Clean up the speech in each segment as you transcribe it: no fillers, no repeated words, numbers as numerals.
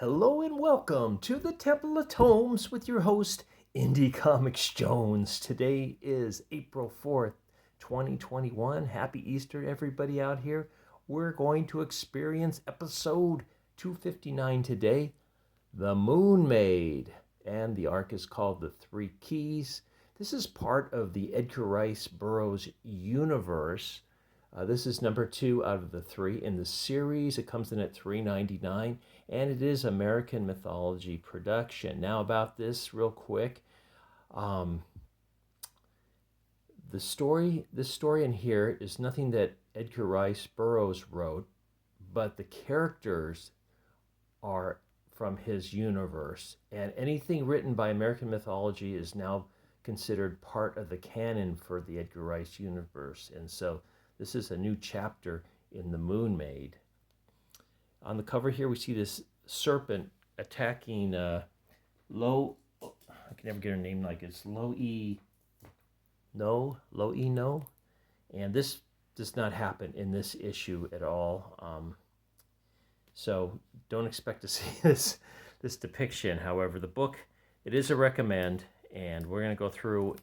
Hello and welcome to the Temple of Tomes with your host, Indie Comics Jones. Today is April 4th, 2021. Happy Easter, everybody out here. We're going to experience episode 259 today, The Moon Maid. And the arc is called The Three Keys. This is part of the Edgar Rice Burroughs universe. This is number 2 out of the 3 in the series. It comes in at $3.99, and it is American Mythology production. Now about this real quick. This story in here is nothing that Edgar Rice Burroughs wrote, but the characters are from his universe. And anything written by American Mythology is now considered part of the canon for the Edgar Rice universe. And so this is a new chapter in The Moon Maid. On the cover here, we see this serpent attacking I can never get her name like it's Lo-E No. And this does not happen in this issue at all. So don't expect to see this depiction. However, the book, it is a recommend, and we're going to go through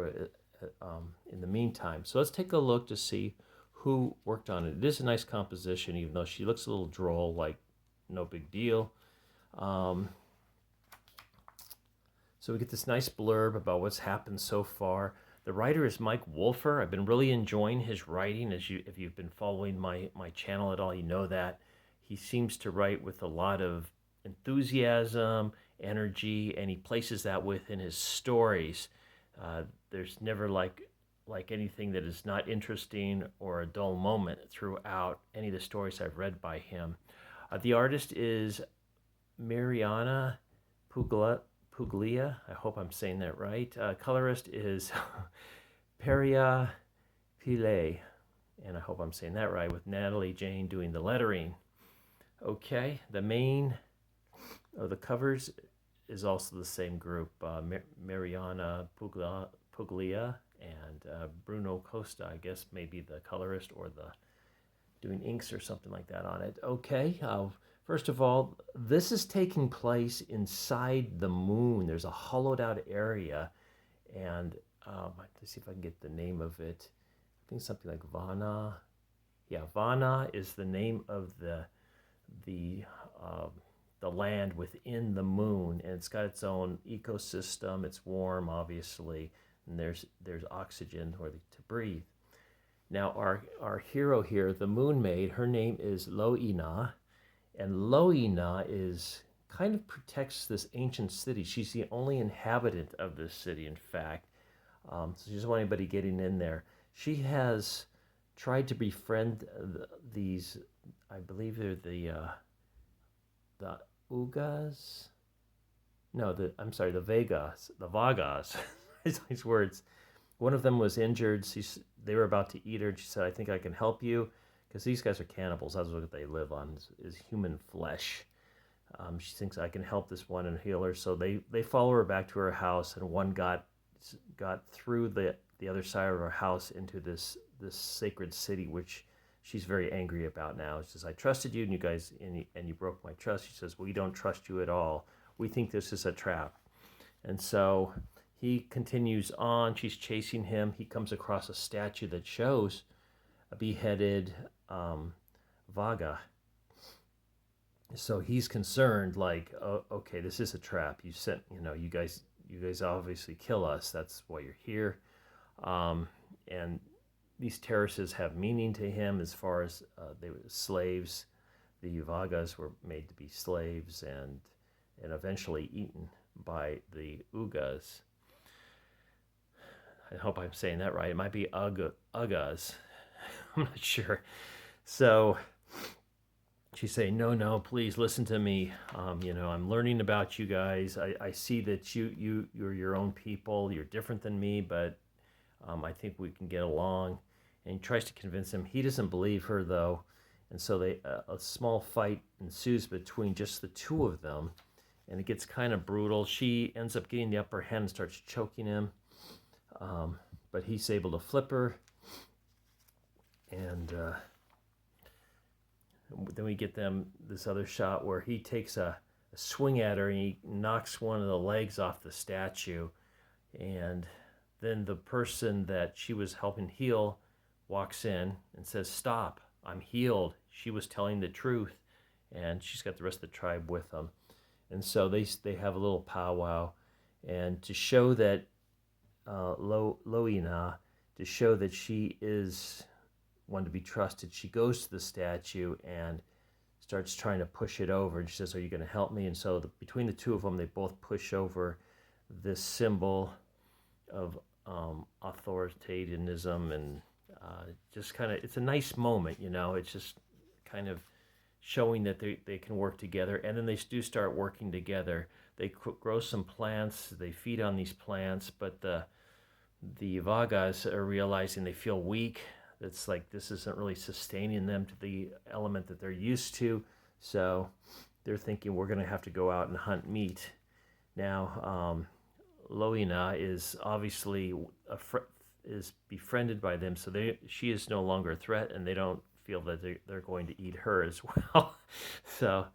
it in the meantime. So let's take a look to see who worked on it. It is a nice composition, even though she looks a little droll, like no big deal. So we get this nice blurb about what's happened so far. The writer is Mike Wolfer. I've been really enjoying his writing. If you've been following my channel at all, you know that. He seems to write with a lot of enthusiasm, energy, and he places that within his stories. There's never like anything that is not interesting or a dull moment throughout any of the stories I've read by him. The artist is Mariana Puglia. I hope I'm saying that right. Colorist is Peria Pile, and I hope I'm saying that right, with Natalie Jane doing the lettering. Okay, the main of the covers is also the same group, Mariana Puglia and Bruno Costa, I guess maybe the colorist or the doing inks or something like that on it. Okay, first of all, this is taking place inside the moon. There's a hollowed out area, and let's see if I can get the name of it. I think something like Vana. Yeah, Vana is the name of the land within the moon, and it's got its own ecosystem. It's warm, obviously, and there's oxygen to breathe. Now our hero here, the Moon Maid, her name is Lo-E-Na, and Lo-E-Na is kind of protects this ancient city. She's the only inhabitant of this city, in fact. So she doesn't want anybody getting in there. She has tried to befriend these, I believe they're the Ugas? No, the Vagas. These words. One of them was injured. They were about to eat her, and she said, I think I can help you, because these guys are cannibals. That's what they live on, is human flesh. She thinks I can help this one and heal her, so they follow her back to her house, and one got through the other side of her house into this sacred city, which she's very angry about now. She says, I trusted you, and you broke my trust. She says, we don't trust you at all. We think this is a trap. And so he continues on. She's chasing him. He comes across a statue that shows a beheaded Vaga. So he's concerned, like, oh, okay, this is a trap. You guys obviously kill us. That's why you're here. And these terraces have meaning to him as far as they were slaves. The Vagas were made to be slaves and eventually eaten by the Ugas. I hope I'm saying that right. It might be Ugas. I'm not sure. So she's saying, no, please listen to me. I'm learning about you guys. I see that you're your own people. You're different than me, but I think we can get along. And he tries to convince him. He doesn't believe her, though. And so a small fight ensues between just the two of them. And it gets kind of brutal. She ends up getting the upper hand and starts choking him. But he's able to flip her. And Then we get this other shot where he takes a swing at her and he knocks one of the legs off the statue. And then the person that she was helping heal walks in and says, "Stop, I'm healed. She was telling the truth." And she's got the rest of the tribe with them. And so they have a little powwow. And to show that Loina, to show that she is one to be trusted, she goes to the statue and starts trying to push it over. And she says, "Are you going to help me?" And so between the two of them, they both push over this symbol of authoritarianism, and just kind of, it's a nice moment, it's just kind of showing that they can work together. And then they do start working together. They grow some plants, they feed on these plants, but the Vagas are realizing they feel weak. It's like this isn't really sustaining them to the element that they're used to. So they're thinking, we're going to have to go out and hunt meat. Now, Loina is obviously is befriended by them, so she is no longer a threat, and they don't feel that they're going to eat her as well. So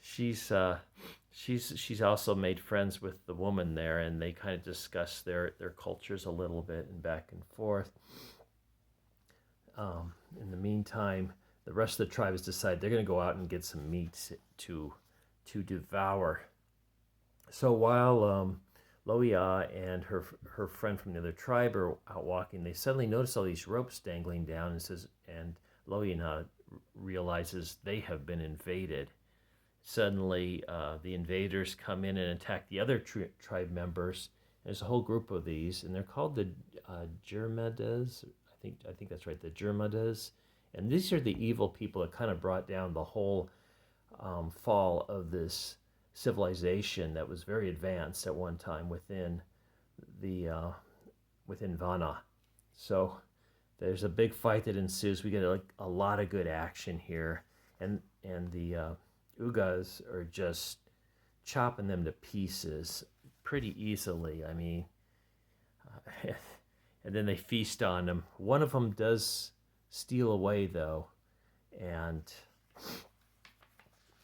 she's also made friends with the woman there, and they kind of discuss their cultures a little bit and back and forth. In the meantime, the rest of the tribe has decided they're going to go out and get some meat to devour. So while Loia and her friend from the other tribe are out walking, they suddenly notice all these ropes dangling down, and Loina realizes they have been invaded. Suddenly, the invaders come in and attack the other tribe members. There's a whole group of these, and they're called the Germadas. I think that's right, the Germadas. And these are the evil people that kind of brought down the whole fall of this civilization that was very advanced at one time within Vanna. So there's a big fight that ensues. We get a lot of good action here, and the Ugas are just chopping them to pieces pretty easily. I mean, and then they feast on them. One of them does steal away, though, and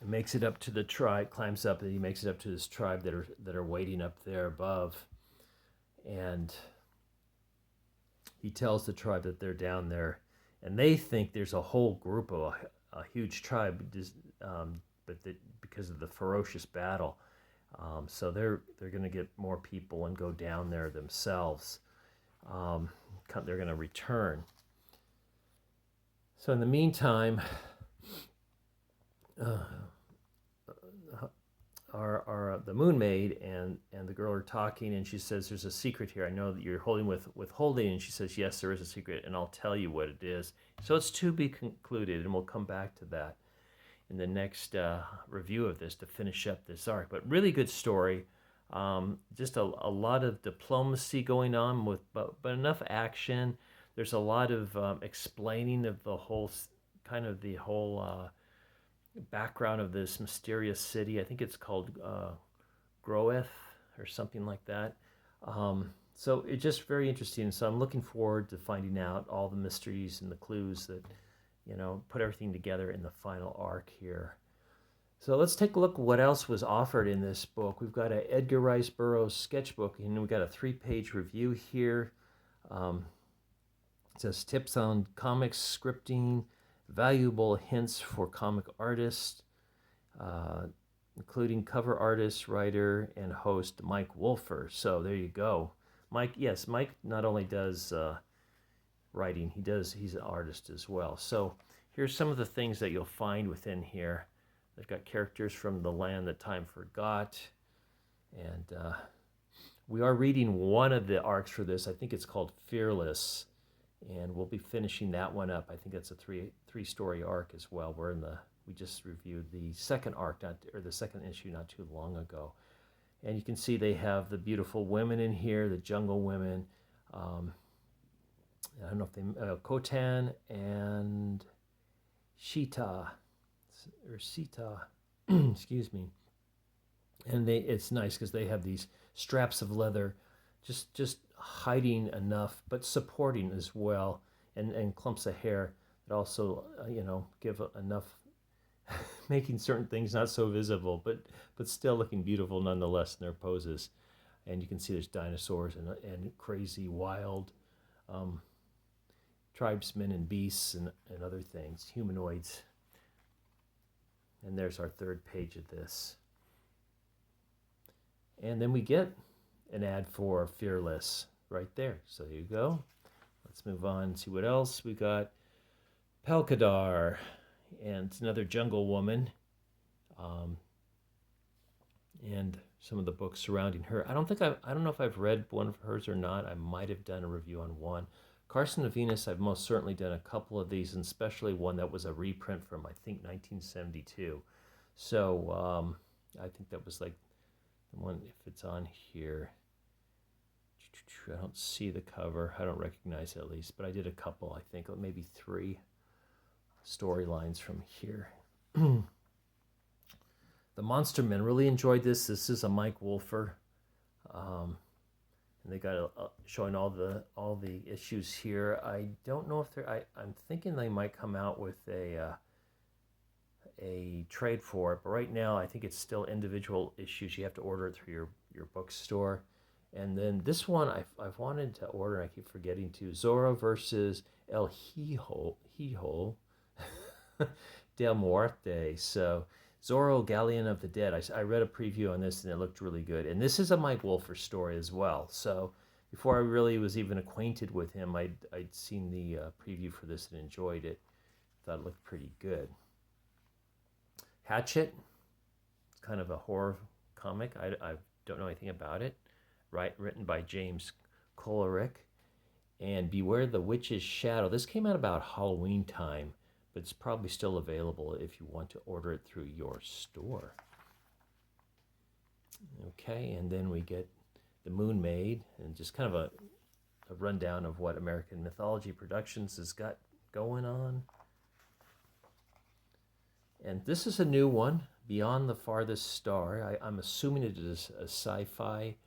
makes it up to the tribe, climbs up, and he makes it up to this tribe that are waiting up there above. And he tells the tribe that they're down there, and they think there's a whole group of a huge tribe, but because of the ferocious battle. So they're going to get more people and go down there themselves. They're going to return. So in the meantime, the Moon Maid and the girl are talking, and she says, "There's a secret here. I know that you're withholding." And she says, "Yes, there is a secret, and I'll tell you what it is." So it's to be concluded, and we'll come back to that in the next review of this to finish up this arc. But really good story. Just a lot of diplomacy going on but enough action. There's a lot of explaining of the whole background of this mysterious city. I think it's called Groeth or something like that. So it's just very interesting. So I'm looking forward to finding out all the mysteries and the clues that, put everything together in the final arc here. So let's take a look at what else was offered in this book. We've got an Edgar Rice Burroughs sketchbook, and we've got a 3-page review here. It says tips on comics scripting, valuable hints for comic artists, including cover artist, writer, and host Mike Wolfer. So there you go. Mike not only does writing, he's an artist as well. So here's some of the things that you'll find within here. They've got characters from The Land That Time Forgot. And we are reading one of the arcs for this. I think it's called Fearless. And we'll be finishing that one up. I think that's a three-story arc as well. We just reviewed the second arc, the second issue not too long ago. And you can see they have the beautiful women in here, the jungle women. I don't know if Khotan and Sita, excuse me. And it's nice because they have these straps of leather, just hiding enough, but supporting as well, and clumps of hair that also, give enough making certain things not so visible, but still looking beautiful nonetheless in their poses. And you can see there's dinosaurs and crazy wild um, tribesmen and beasts and other things, humanoids. And there's our third page of this. And then we get an ad for Fearless right there. So there you go. Let's move on and see what else. We got Pelkadar, and it's another jungle woman. And some of the books surrounding her. I don't know if I've read one of hers or not. I might have done a review on one. Carson of Venus, I've most certainly done a couple of these, and especially one that was a reprint from, I think, 1972. So I think that was like the one, if it's on here. I don't see the cover. I don't recognize it at least, but I did a couple, I think, maybe 3 storylines from here. The Monster Men, really enjoyed this. This is a Mike Wolfer. And they got showing all the issues here. I don't know if I'm thinking they might come out with a trade for it, but right now I think it's still individual issues. You have to order it through your bookstore. And then this one I've wanted to order, and I keep forgetting to. Zorro versus El Hijo del Muerte. So Zorro, Galleon of the Dead. I read a preview on this, and it looked really good. And this is a Mike Wolfer story as well. So before I really was even acquainted with him, I'd seen the preview for this and enjoyed it. Thought it looked pretty good. Hatchet. It's kind of a horror comic. I don't know anything about it. Written by James Kolarick. And Beware the Witch's Shadow. This came out about Halloween time, but it's probably still available if you want to order it through your store. Okay, and then we get the Moon Maid, and just kind of a rundown of what American Mythology Productions has got going on. And this is a new one, Beyond the Farthest Star. I'm assuming it is a sci-fi.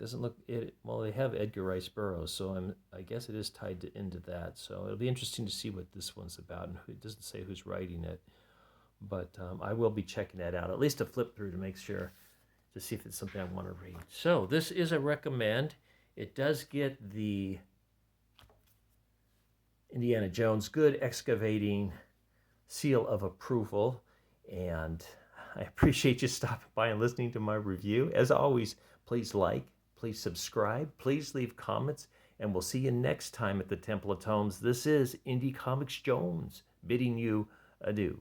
Doesn't look it. Well, they have Edgar Rice Burroughs, so I guess it is tied into that. So it'll be interesting to see what this one's about, and it doesn't say who's writing it. But I will be checking that out, at least a flip through to make sure, to see if it's something I want to read. So this is a recommend. It does get the Indiana Jones Good Excavating seal of approval, and I appreciate you stopping by and listening to my review. As always, please like, please subscribe, please leave comments, and we'll see you next time at the Temple of Tomes. This is Indie Comics Jones bidding you adieu.